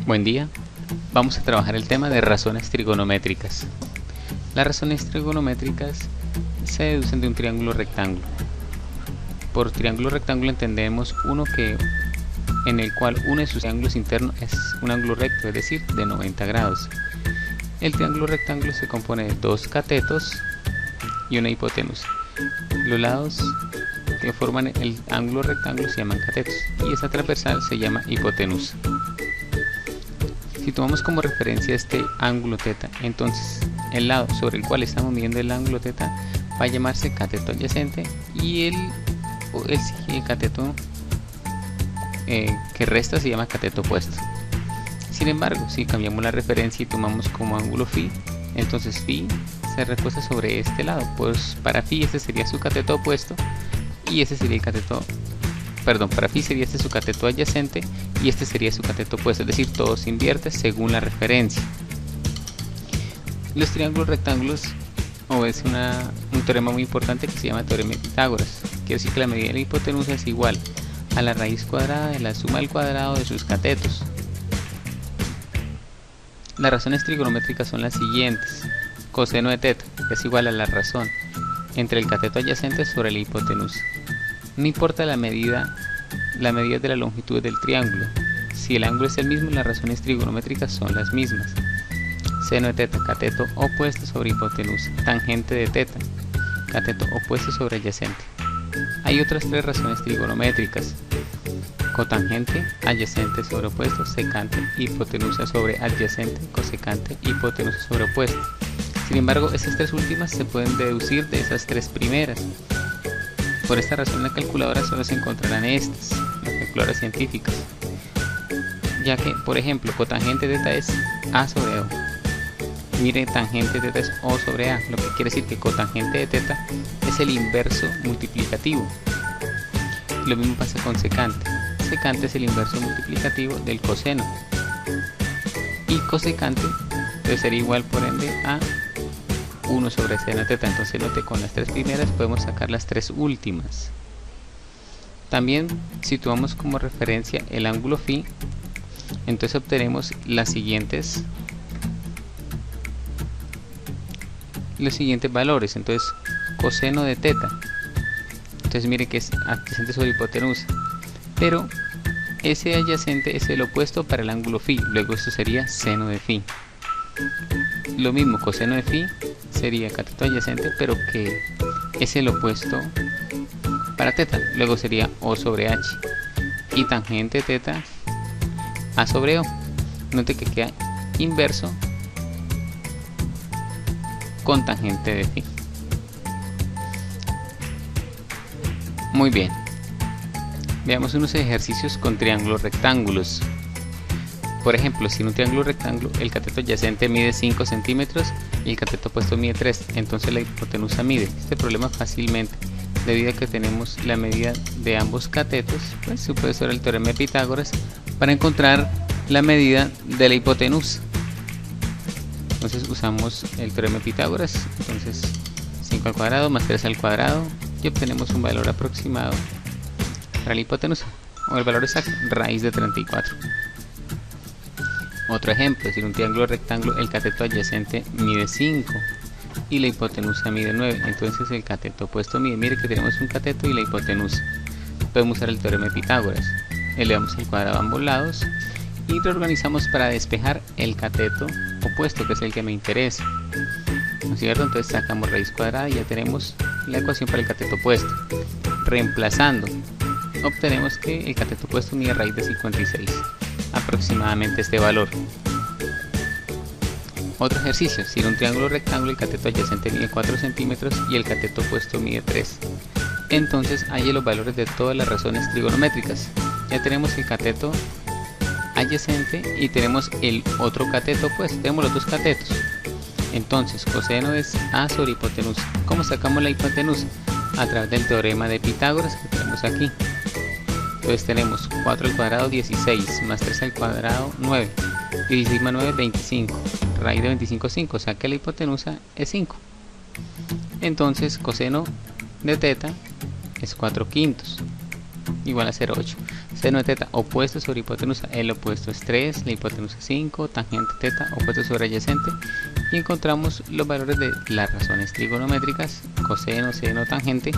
Buen día, vamos a trabajar el tema de razones trigonométricas. Las razones trigonométricas se deducen de un triángulo rectángulo. Por triángulo rectángulo entendemos uno en el cual uno de sus ángulos internos es un ángulo recto, es decir, de 90 grados. El triángulo rectángulo se compone de dos catetos y una hipotenusa. Los lados que forman el ángulo rectángulo se llaman catetos y esa transversal se llama hipotenusa. Si tomamos como referencia este ángulo θ, entonces el lado sobre el cual estamos midiendo el ángulo θ va a llamarse cateto adyacente y el cateto que resta se llama cateto opuesto. Sin embargo, si cambiamos la referencia y tomamos como ángulo φ, entonces φ se reposa sobre este lado, pues para φ este sería su cateto opuesto y este sería el cateto, para φ sería este su cateto adyacente y este sería su cateto opuesto, es decir, todo se invierte según la referencia. Los triángulos rectángulos obedecen un teorema muy importante que se llama teorema de Pitágoras. Quiere decir que la medida de la hipotenusa es igual a la raíz cuadrada de la suma al cuadrado de sus catetos. Las razones trigonométricas son las siguientes. Coseno de θ es igual a la razón entre el cateto adyacente sobre la hipotenusa. No importa la medida de la longitud del triángulo. Si el ángulo es el mismo, las razones trigonométricas son las mismas. Seno de θ, cateto opuesto sobre hipotenusa. Tangente de θ, cateto opuesto sobre adyacente. Hay otras tres razones trigonométricas. Cotangente, adyacente sobre opuesto, secante, hipotenusa sobre adyacente, cosecante, hipotenusa sobre opuesto. Sin embargo, estas tres últimas se pueden deducir de esas tres primeras. Por esta razón en la calculadora solo se encontrarán estas, las calculadoras científicas, ya que, por ejemplo, cotangente de θ es A sobre O. Mire, tangente de θ es O sobre A, lo que quiere decir que cotangente de θ es el inverso multiplicativo. Lo mismo pasa con secante. Secante es el inverso multiplicativo del coseno. Y cosecante debe ser igual, por ende, a 1 sobre seno de θ. Entonces note, con las tres primeras podemos sacar las tres últimas. También, si tomamos como referencia el ángulo φ, entonces obtenemos los siguientes valores. Entonces, coseno de θ, entonces mire que es adyacente sobre hipotenusa, pero ese adyacente es el opuesto para el ángulo φ, luego esto sería seno de φ. Lo mismo, coseno de φ sería cateto adyacente, pero que es el opuesto para θ, luego sería O sobre H. Y tangente de θ, A sobre O. Note que queda inverso con tangente de φ. Muy bien, veamos unos ejercicios con triángulos rectángulos. Por ejemplo, si en un triángulo rectángulo el cateto adyacente mide 5 centímetros y el cateto opuesto mide 3, entonces la hipotenusa mide. Este problema fácilmente, debido a que tenemos la medida de ambos catetos, pues se puede usar el teorema de Pitágoras para encontrar la medida de la hipotenusa. Entonces usamos el teorema de Pitágoras, entonces 5 al cuadrado más 3 al cuadrado y obtenemos un valor aproximado para la hipotenusa, o el valor exacto, raíz de 34. Otro ejemplo, si en un triángulo rectángulo el cateto adyacente mide 5 y la hipotenusa mide 9, entonces el cateto opuesto mide, mire que tenemos un cateto y la hipotenusa. Podemos usar el teorema de Pitágoras, elevamos al cuadrado a ambos lados y reorganizamos para despejar el cateto opuesto, que es el que me interesa, ¿no es cierto? Entonces sacamos raíz cuadrada y ya tenemos la ecuación para el cateto opuesto. Reemplazando, obtenemos que el cateto opuesto mide raíz de 56, aproximadamente este valor. Otro ejercicio, si en un triángulo rectángulo el cateto adyacente mide 4 centímetros y el cateto opuesto mide 3, entonces halle los valores de todas las razones trigonométricas. Ya tenemos el cateto adyacente y tenemos el otro cateto opuesto, tenemos los dos catetos. Entonces, coseno es A sobre hipotenusa. ¿Cómo sacamos la hipotenusa? A través del teorema de Pitágoras que tenemos aquí. Entonces tenemos 4 al cuadrado 16, más 3 al cuadrado 9, 16 más 9 25, raíz de 25 5, o sea que la hipotenusa es 5. Entonces coseno de θ es 4 quintos, igual a 0,8. Seno de teta opuesto sobre hipotenusa, el opuesto es 3, la hipotenusa es 5, tangente teta opuesto sobre adyacente, y encontramos los valores de las razones trigonométricas, coseno, seno, tangente.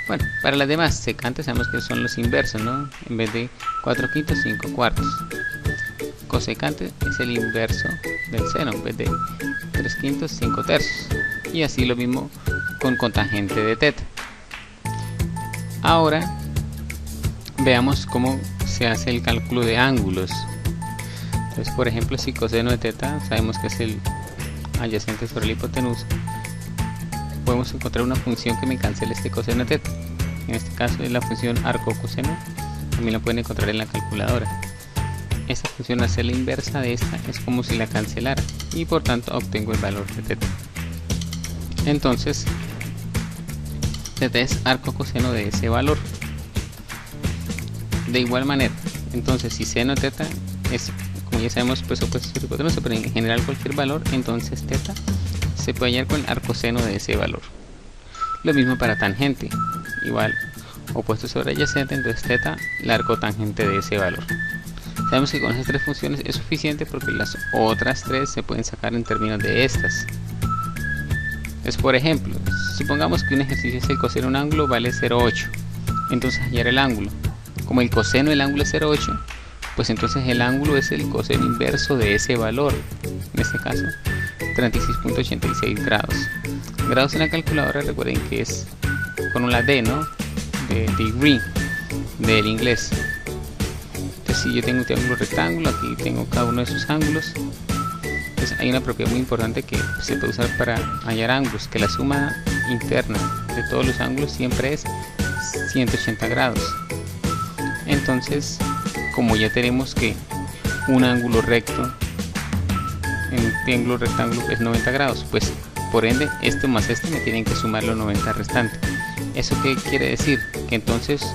Bueno, para las demás secantes sabemos que son los inversos, ¿no? En vez de 4 quintos, 5 cuartos. Cosecante es el inverso del seno, en vez de 3 quintos, 5 tercios. Y así lo mismo con cotangente de teta. Ahora veamos cómo se hace el cálculo de ángulos. Entonces, por ejemplo, si coseno de teta sabemos que es el adyacente sobre la hipotenusa, podemos encontrar una función que me cancele este coseno de teta. En este caso es la función arco coseno, también la pueden encontrar en la calculadora. Esta función, al ser la inversa de esta, es como si la cancelara y por tanto obtengo el valor de teta. Entonces teta es arco coseno de ese valor. De igual manera, entonces si seno de teta es, como ya sabemos, pues opuesto sobre hipotenusa, pero en general cualquier valor, entonces teta se puede hallar con el arcoseno de ese valor. Lo mismo para tangente, igual opuesto sobre adyacente, entonces teta la arcotangente de ese valor. Sabemos que con esas tres funciones es suficiente porque las otras tres se pueden sacar en términos de estas. Entonces, por ejemplo, supongamos que un ejercicio es el coseno de un ángulo vale 0,8, entonces hallar el ángulo. Como el coseno del ángulo es 0,8, pues entonces el ángulo es el coseno inverso de ese valor, en este caso 36.86 grados. Grados en la calculadora, recuerden que es con una D, ¿no? De degree, del inglés. Entonces, si yo tengo un triángulo rectángulo, aquí tengo cada uno de sus ángulos. Entonces hay una propiedad muy importante que se puede usar para hallar ángulos, que la suma interna de todos los ángulos siempre es 180 grados. Entonces, como ya tenemos que un ángulo recto en un triángulo rectángulo es 90 grados, pues por ende esto más este me tienen que sumar los 90 restantes. ¿Eso qué quiere decir? Que entonces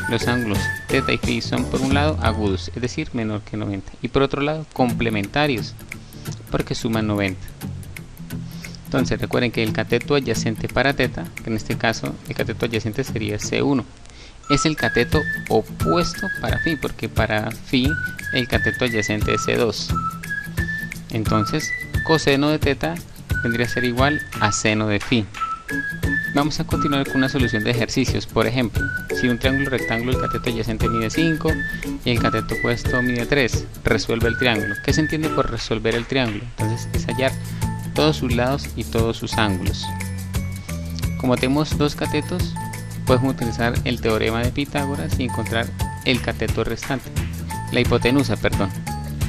los ángulos teta y phi son por un lado agudos, es decir, menor que 90, y por otro lado complementarios, porque suman 90. Entonces recuerden que el cateto adyacente para teta, que en este caso el cateto adyacente sería C1, es el cateto opuesto para phi, porque para phi el cateto adyacente es C2. Entonces coseno de teta vendría a ser igual a seno de phi. Vamos a continuar con una solución de ejercicios. Por ejemplo, si un triángulo rectángulo el cateto adyacente mide 5 y el cateto opuesto mide 3, resuelve el triángulo. ¿Qué se entiende por resolver el triángulo? Entonces es hallar todos sus lados y todos sus ángulos. Como tenemos dos catetos, podemos utilizar el teorema de Pitágoras y encontrar el cateto restante, la hipotenusa, perdón.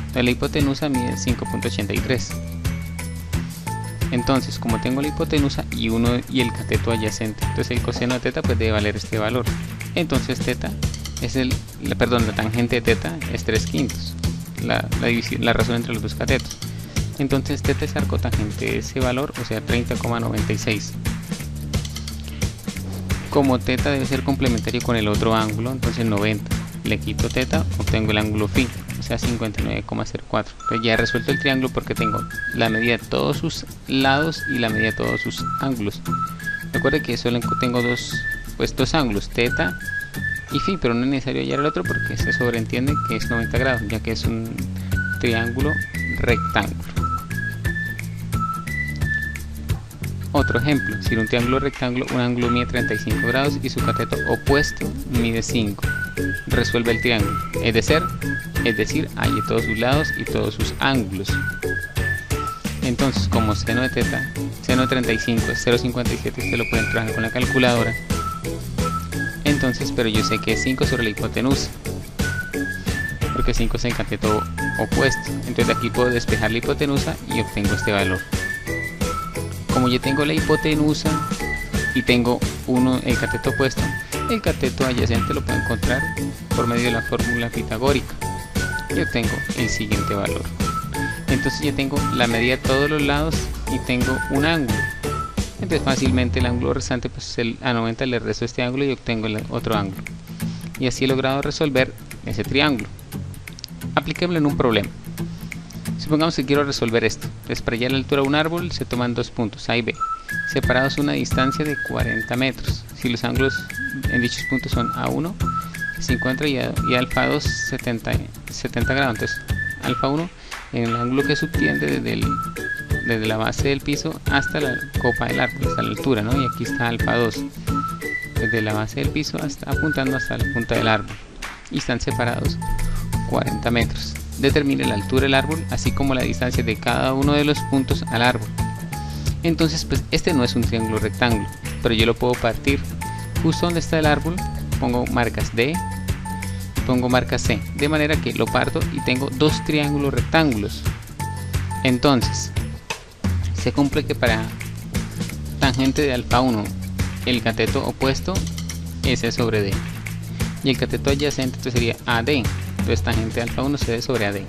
Entonces, la hipotenusa mide 5.83. Entonces, como tengo la hipotenusa y el cateto adyacente, entonces el coseno de teta pues debe valer este valor. Entonces teta es la tangente de teta es 3 quintos, la razón entre los dos catetos. Entonces teta es arcotangente de ese valor, o sea 30,96. Como teta debe ser complementario con el otro ángulo, entonces 90. Le quito teta, obtengo el ángulo phi, o sea 59,04. Entonces ya he resuelto el triángulo porque tengo la medida de todos sus lados y la medida de todos sus ángulos. Recuerde que solo tengo dos ángulos, teta y phi, pero no es necesario hallar el otro porque se sobreentiende que es 90 grados, ya que es un triángulo rectángulo. Otro ejemplo, si en un triángulo rectángulo un ángulo mide 35 grados y su cateto opuesto mide 5, resuelve el triángulo, es decir, halle todos sus lados y todos sus ángulos. Entonces, como seno de teta, seno de 35 es 0,57, usted lo pueden trabajar con la calculadora. Entonces, pero yo sé que es 5 sobre la hipotenusa, porque 5 es el cateto opuesto. Entonces de aquí puedo despejar la hipotenusa y obtengo este valor. Como yo tengo la hipotenusa y tengo el cateto opuesto, el cateto adyacente lo puedo encontrar por medio de la fórmula pitagórica y obtengo el siguiente valor. Entonces ya tengo la medida de todos los lados y tengo un ángulo. Entonces fácilmente el ángulo restante, pues a 90 le resto este ángulo y obtengo el otro ángulo. Y así he logrado resolver ese triángulo. Apliquémoslo en un problema. Supongamos que quiero resolver esto. Entonces, para hallar la altura de un árbol se toman dos puntos, A y B, separados una distancia de 40 metros. Si los ángulos en dichos puntos son A1 50 y alfa 2 70 grados. Entonces alfa 1 en el ángulo que subtiende desde la base del piso hasta la copa del árbol, hasta la altura, ¿no? Y aquí está alfa 2 desde la base del piso hasta apuntando hasta la punta del árbol, y están separados 40 metros. Determine la altura del árbol así como la distancia de cada uno de los puntos al árbol. Entonces pues este no es un triángulo rectángulo, pero yo lo puedo partir. Justo donde está el árbol pongo marcas D y pongo marca C, de manera que lo parto y tengo dos triángulos rectángulos. Entonces se cumple que para tangente de alfa 1 el cateto opuesto es C sobre D, y el cateto adyacente entonces sería AD. Entonces tangente de alfa 1 CD sobre AD.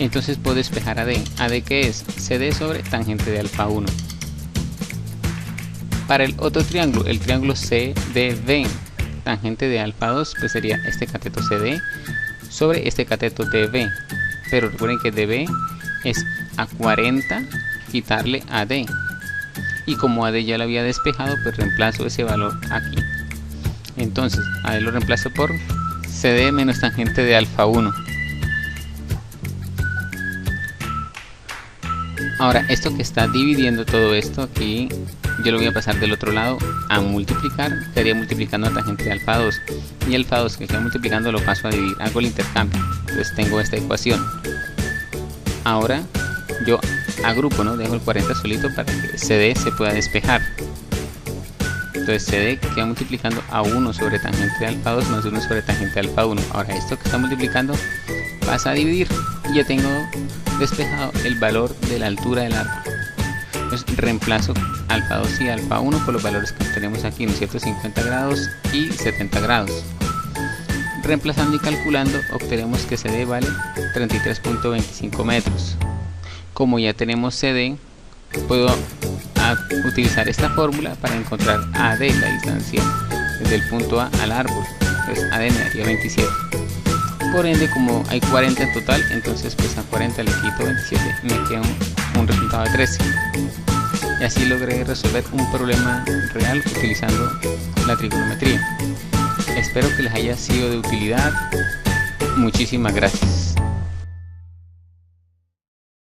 Entonces puedo despejar AD. ¿AD qué es? CD sobre tangente de alfa 1. Para el otro triángulo, el triángulo CDB, tangente de alfa 2, pues sería este cateto CD sobre este cateto DB. Pero recuerden que DB es a 40 quitarle AD. Y como AD ya lo había despejado, pues reemplazo ese valor aquí. Entonces AD lo reemplazo por CD menos tangente de alfa 1. Ahora esto que está dividiendo todo esto aquí, yo lo voy a pasar del otro lado a multiplicar. Quedaría multiplicando a tangente de alfa 2, y alfa 2 que queda multiplicando lo paso a dividir, hago el intercambio. Entonces tengo esta ecuación. Ahora yo agrupo, ¿no? Dejo el 40 solito para que CD se pueda despejar. Entonces CD queda multiplicando a 1 sobre tangente de alfa 2 más 1 sobre tangente de alfa 1. Ahora esto que está multiplicando pasa a dividir y ya tengo despejado el valor de la altura del árbol. Entonces reemplazo alfa 2 y alfa 1 por los valores que tenemos aquí, ¿no es cierto? 50 grados y 70 grados. Reemplazando y calculando obtenemos que CD vale 33.25 metros. Como ya tenemos CD, puedo utilizar esta fórmula para encontrar AD, la distancia desde el punto A al árbol. Entonces AD me daría 27. Por ende, como hay 40 en total, entonces pues a 40 le quito 27, me queda un resultado de 13. Y así logré resolver un problema real utilizando la trigonometría. Espero que les haya sido de utilidad. Muchísimas gracias.